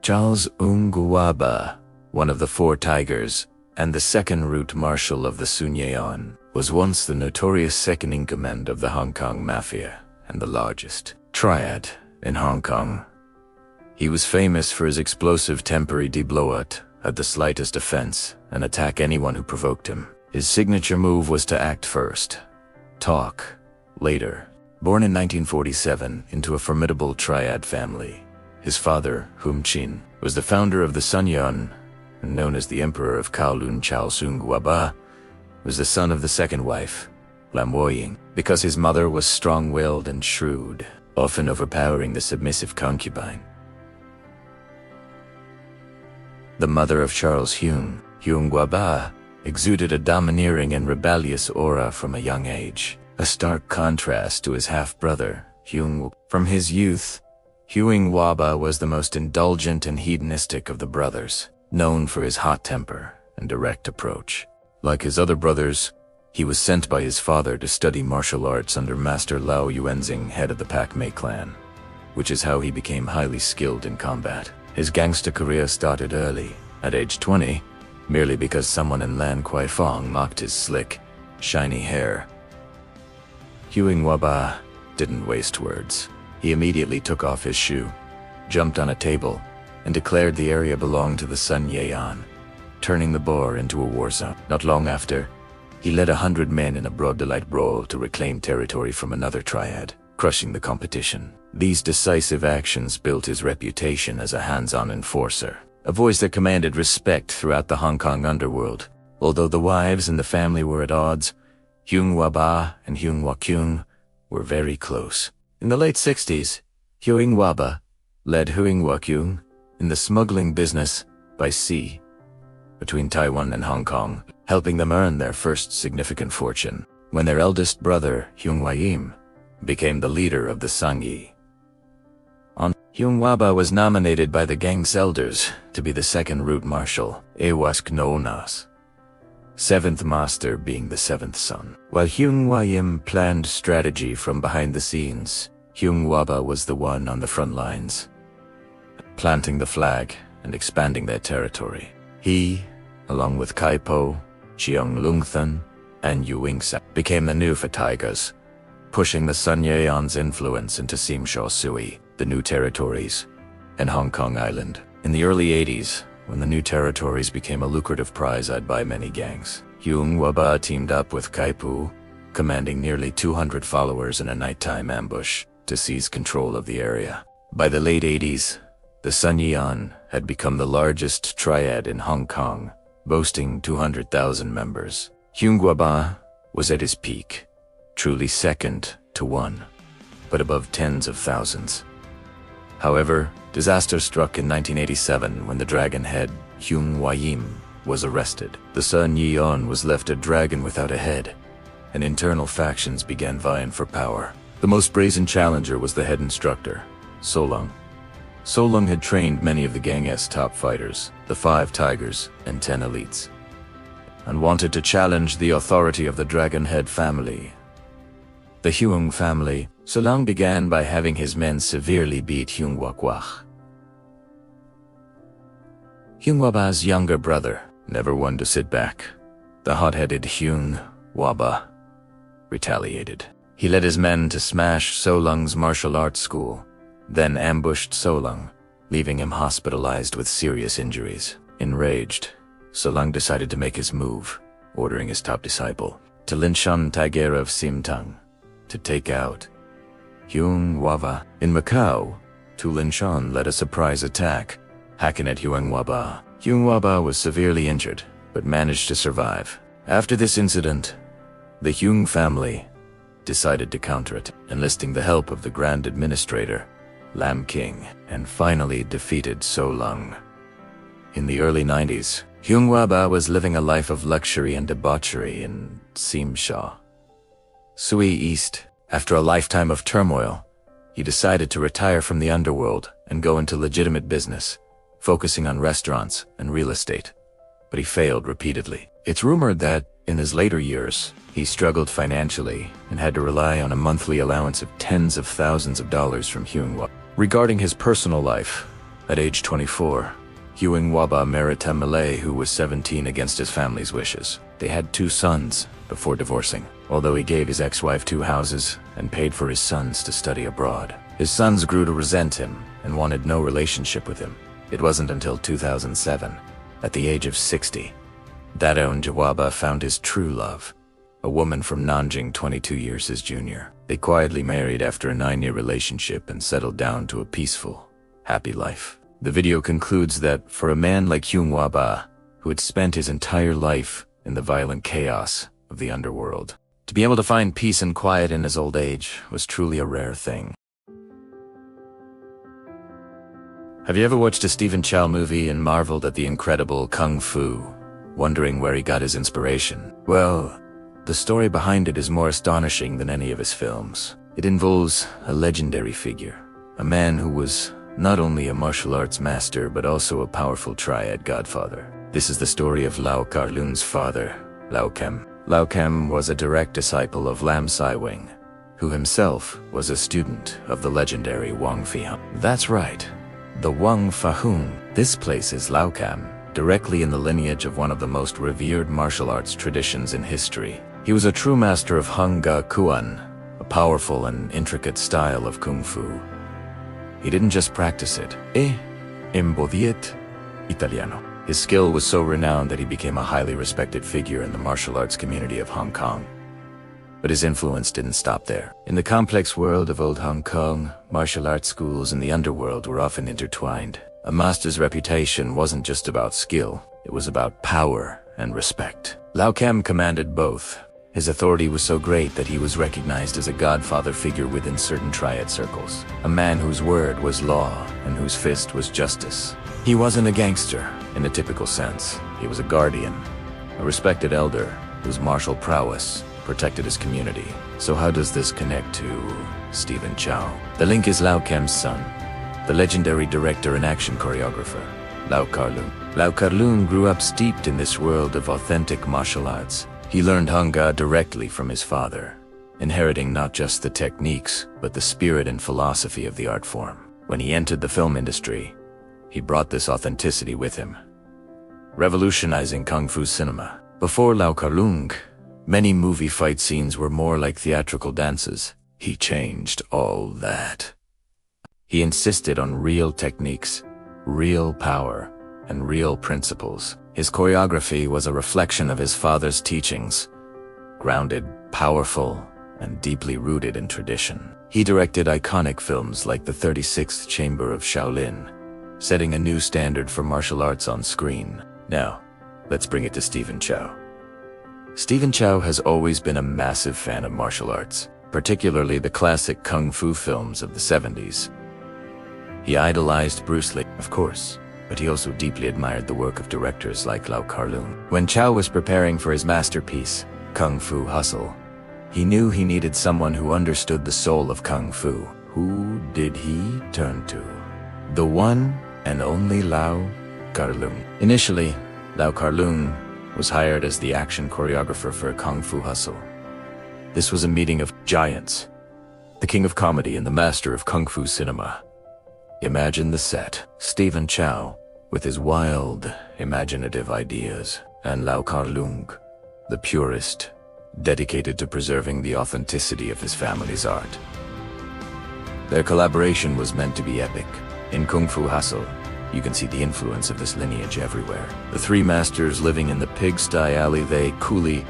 Charles Heung Wah Ba, one of the four tigers, and the second Route Marshal of the Sun Yee On, was once the notorious second-in-command of the Hong Kong Mafia and the largest triad in Hong Kong. He was famous for his explosive temper. He'd blow out at the slightest offense and attack anyone who provoked him. His signature move was to act first, talk later. Born in 1947 into a formidable triad family, his father, Heung Chin, was the founder of the Sun Yee On, and known as the Emperor of Kowloon. Charles Heung Wah Ba was the son of the second wife, Lam Woying, because his mother was strong-willed and shrewd, often overpowering the submissive concubine. The mother of Charles Heung Wah Ba, exuded a domineering and rebellious aura from a young age, a stark contrast to his half-brother, Heung. From his youth, Heung Wah Ba was the most indulgent and hedonistic of the brothers, known for his hot temper and direct approach. Like his other brothers, he was sent by his father to study martial arts under Master Lao Yuanzing, head of the Pak Mei clan, which is how he became highly skilled in combat. His gangster career started early, at age 20, merely because someone in Lan Kwai Fong mocked his slick, shiny hair. Heung Wah Ba didn't waste words. He immediately took off his shoe, jumped on a table, and declared the area belonged to the Sun Yee On, turning the boar into a war zone. Not long after, he led 100 men in a broad daylight brawl to reclaim territory from another triad, crushing the competition. These decisive actions built his reputation as a hands-on enforcer, a voice that commanded respect throughout the Hong Kong underworld. Although the wives and the family were at odds, Heung Wah Ba and Heung Wah Kyung were very close. In the late 60s, Heung Wah Ba led Heung Wah Kyung in the smuggling business by sea between Taiwan and Hong Kong, helping them earn their first significant fortune. When their eldest brother, Heung Wah Yim, became the leader of the Sun Yee On, Heung Wah Ba was nominated by the gang's elders to be the second Route Marshal, Awask Noonas, seventh master being the seventh son. While Heung Wah Yim planned strategy from behind the scenes, Heung Wah Ba was the one on the front lines, planting the flag and expanding their territory. He, along with Kai Po, Cheong Lung Thun, and Yu Wing Sa, became the new Tigers, pushing the Sun Yee On's influence into Tsim Sha Tsui, the new territories, and Hong Kong Island. In the early 80s, when the new territories became a lucrative prize eyed by many gangs, Heung Wah Ba teamed up with Kai Po, commanding nearly 200 followers in a nighttime ambush, to seize control of the area. By the late 80s, the Sun Yee On had become the largest triad in Hong Kong, boasting 200,000 members. Heung Wah Ba was at his peak, truly second to one, but above tens of thousands. However, disaster struck in 1987 when the dragon head, Heung Wah Yim, was arrested. The Sun Yee On was left a dragon without a head, and internal factions began vying for power. The most brazen challenger was the head instructor, So Lung. So Lung had trained many of the gang's top fighters, the 5 Tigers and 10 elites, and wanted to challenge the authority of the Dragon Head family. The Heung family, So Lung began by having his men severely beat Heung Wah Kwach, Heung Wah Ba's younger brother, never one to sit back. The hot-headed Heung Wah Ba retaliated. He led his men to smash So Lung's martial arts school, then ambushed So Lung, leaving him hospitalized with serious injuries. Enraged, So Lung decided to make his move, ordering his top disciple, To Lin Shun Tiger of Sim Tung, to take out Heung Wah Ba. In Macau, To Lin Shun led a surprise attack, hacking at Heung Wah Ba. Heung Wah Ba was severely injured, but managed to survive. After this incident, the Heung family decided to counter it, enlisting the help of the Grand Administrator, Lam King, and finally defeated So Lung. In the early 90s, Heung Wah Ba was living a life of luxury and debauchery in Tsim Sha Tsui East. After a lifetime of turmoil, he decided to retire from the underworld and go into legitimate business, focusing on restaurants and real estate. But he failed repeatedly. It's rumored that, in his later years, he struggled financially and had to rely on a monthly allowance of tens of thousands of dollars from Heung Wah. Regarding his personal life, At age 24, Heung Wah Ba married a Malay who was 17 against his family's wishes. They had 2 sons before divorcing, although he gave his ex-wife 2 houses and paid for his sons to study abroad. His sons grew to resent him and wanted no relationship with him. It wasn't until 2007, at the age of 60, that Heung Wah Ba found his true love, a woman from Nanjing 22 years his junior. They quietly married after a 9-year relationship and settled down to a peaceful, happy life. The video concludes that for a man like Heung Wah Ba, who had spent his entire life in the violent chaos of the underworld, to be able to find peace and quiet in his old age was truly a rare thing. Have you ever watched a Stephen Chow movie and marveled at the incredible kung fu, wondering where he got his inspiration? Well, the story behind it is more astonishing than any of his films. It involves a legendary figure, a man who was not only a martial arts master but also a powerful triad godfather. This is the story of Lau Kar-Lun's father, Lau Kem. Lau Kem was a direct disciple of Lam Sai Wing, who himself was a student of the legendary Wang Fihung. That's right, the Wang Fahung. This places Lau Kem directly in the lineage of one of the most revered martial arts traditions in history. He was a true master of Hung Ga Kuan, a powerful and intricate style of kung fu. He didn't just practice it. Embodiet Italiano. His skill was so renowned that he became a highly respected figure in the martial arts community of Hong Kong. But his influence didn't stop there. In the complex world of old Hong Kong, martial arts schools and the underworld were often intertwined. A master's reputation wasn't just about skill, it was about power and respect. Lau Kem commanded both. His authority was so great that he was recognized as a godfather figure within certain triad circles, a man whose word was law and whose fist was justice. He wasn't a gangster in the typical sense. He was a guardian, a respected elder whose martial prowess protected his community. So how does this connect to Stephen Chow? The link is Lau Kem's son, the legendary director and action choreographer, Lau Kar-Lun. Lau Kar-Lun grew up steeped in this world of authentic martial arts. He learned Hung Ga directly from his father, inheriting not just the techniques, but the spirit and philosophy of the art form. When he entered the film industry, he brought this authenticity with him, revolutionizing kung fu cinema. Before Lau Kar-Lun, many movie fight scenes were more like theatrical dances. He changed all that. He insisted on real techniques, real power, and real principles. His choreography was a reflection of his father's teachings, grounded, powerful, and deeply rooted in tradition. He directed iconic films like The 36th Chamber of Shaolin, setting a new standard for martial arts on screen. Now, let's bring it to Stephen Chow. Stephen Chow has always been a massive fan of martial arts, particularly the classic kung fu films of the 70s. He idolized Bruce Lee, of course, but he also deeply admired the work of directors like Lau Kar-Lun. When Chow was preparing for his masterpiece, Kung Fu Hustle, he knew he needed someone who understood the soul of Kung Fu. Who did he turn to? The one and only Lau Kar-Lun. Initially, Lau Kar-Lun was hired as the action choreographer for Kung Fu Hustle. This was a meeting of giants, the king of comedy and the master of Kung Fu cinema. Imagine the set. Stephen Chow, with his wild, imaginative ideas, and Lau Kar-Lun, the purist, dedicated to preserving the authenticity of his family's art. Their collaboration was meant to be epic. In Kung Fu Hustle, you can see the influence of this lineage everywhere. The 3 masters living in the pigsty alley, they, coolie,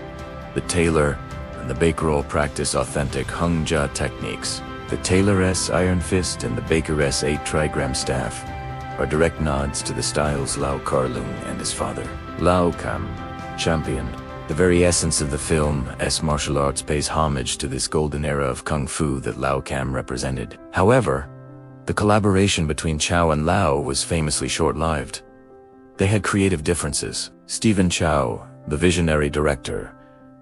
the tailor, and the baker practice authentic Hung Ja techniques. The tailoress iron fist and the bakeress 8 trigram staff are direct nods to the styles Lau Kar-Lun and his father. Lau Kem championed the very essence of the film. Martial arts pays homage to this golden era of kung fu that Lau Kem represented. However, the collaboration between Chow and Lau was famously short-lived. They had creative differences. Stephen Chow, the visionary director,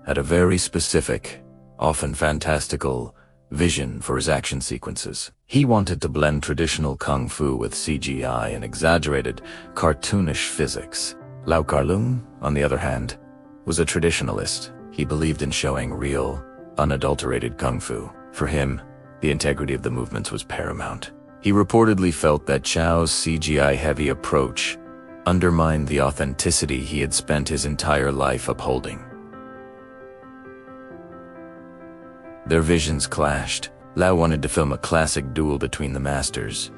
had a very specific, often fantastical, vision for his action sequences. He wanted to blend traditional kung fu with CGI and exaggerated, cartoonish physics. Lau Kar-Lun, on the other hand, was a traditionalist. He believed in showing real, unadulterated kung fu. For him, the integrity of the movements was paramount. He reportedly felt that Chow's CGI-heavy approach undermined the authenticity he had spent his entire life upholding. Their visions clashed. Lau wanted to film a classic duel between the masters,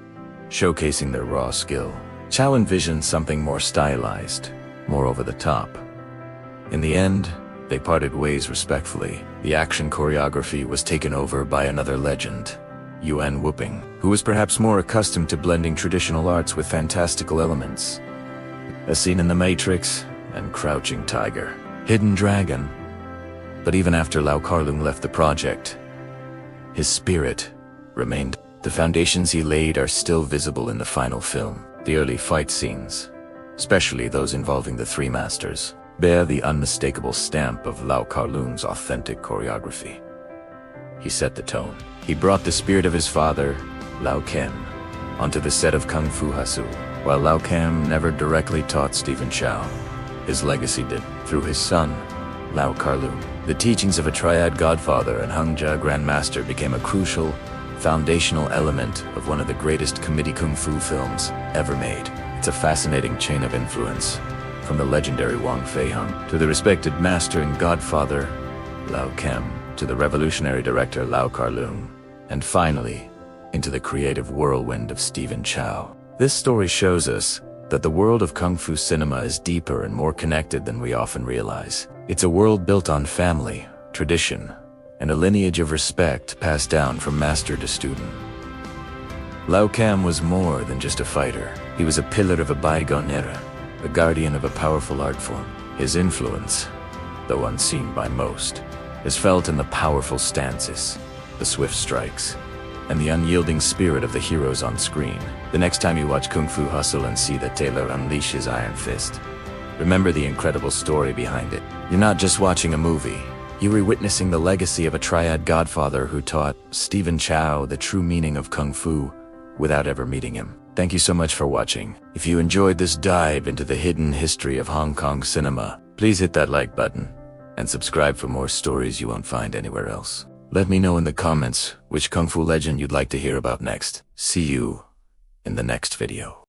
showcasing their raw skill. Chow envisioned something more stylized, more over the top. In the end, they parted ways respectfully. The action choreography was taken over by another legend, Yuan Whooping, who was perhaps more accustomed to blending traditional arts with fantastical elements. A scene in The Matrix and Crouching Tiger, Hidden Dragon. But even after Lau Kar-leung left the project, his spirit remained. The foundations he laid are still visible in the final film. The early fight scenes, especially those involving the three masters, bear the unmistakable stamp of Lau Kar-leung's authentic choreography. He set the tone. He brought the spirit of his father, Lau Kem, onto the set of Kung Fu Hustle. While Lau Kem never directly taught Stephen Chow, his legacy did, through his son, Lau Kar-leung. The teachings of a triad godfather and Hung Jia grandmaster became a crucial, foundational element of one of the greatest comedy kung fu films ever made. It's a fascinating chain of influence, from the legendary Wang Fei Hung to the respected master and godfather, Lau Kem, to the revolutionary director Lau Kar-leung, and finally, into the creative whirlwind of Stephen Chow. This story shows us that the world of kung fu cinema is deeper and more connected than we often realize. It's a world built on family, tradition, and a lineage of respect passed down from master to student. Lau Kem was more than just a fighter. He was a pillar of a bygone era, a guardian of a powerful art form. His influence, though unseen by most, is felt in the powerful stances, the swift strikes, and the unyielding spirit of the heroes on screen. The next time you watch Kung Fu Hustle and see the tailor unleash his iron fist, remember the incredible story behind it. You're not just watching a movie. You are witnessing the legacy of a triad godfather who taught Stephen Chow the true meaning of Kung Fu without ever meeting him. Thank you so much for watching. If you enjoyed this dive into the hidden history of Hong Kong cinema, please hit that like button and subscribe for more stories you won't find anywhere else. Let me know in the comments which Kung Fu legend you'd like to hear about next. See you in the next video.